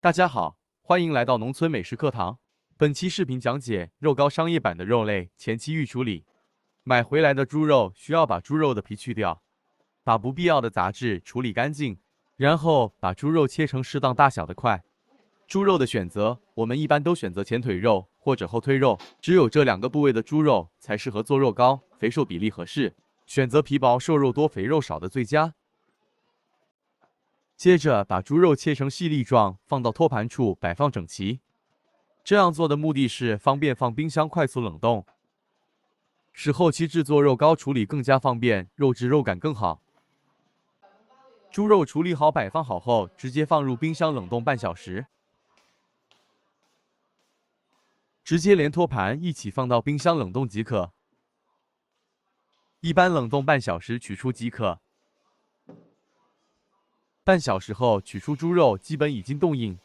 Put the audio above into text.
大家好，欢迎来到农村美食课堂。本期视频讲解肉糕商业版的肉类前期预处理。买回来的猪肉需要把猪肉的皮去掉，把不必要的杂质处理干净，然后把猪肉切成适当大小的块。猪肉的选择，我们一般都选择前腿肉或者后腿肉，只有这两个部位的猪肉才适合做肉糕，肥瘦比例合适，选择皮薄瘦肉多、肥肉少的最佳。接着把猪肉切成细粒状，放到托盘处摆放整齐。这样做的目的是方便放冰箱快速冷冻，使后期制作肉糕处理更加方便，肉质肉感更好。猪肉处理好摆放好后，直接放入冰箱冷冻半小时，直接连托盘一起放到冰箱冷冻即可。一般冷冻半小时取出即可。半小时后取出猪肉，基本已经冻硬，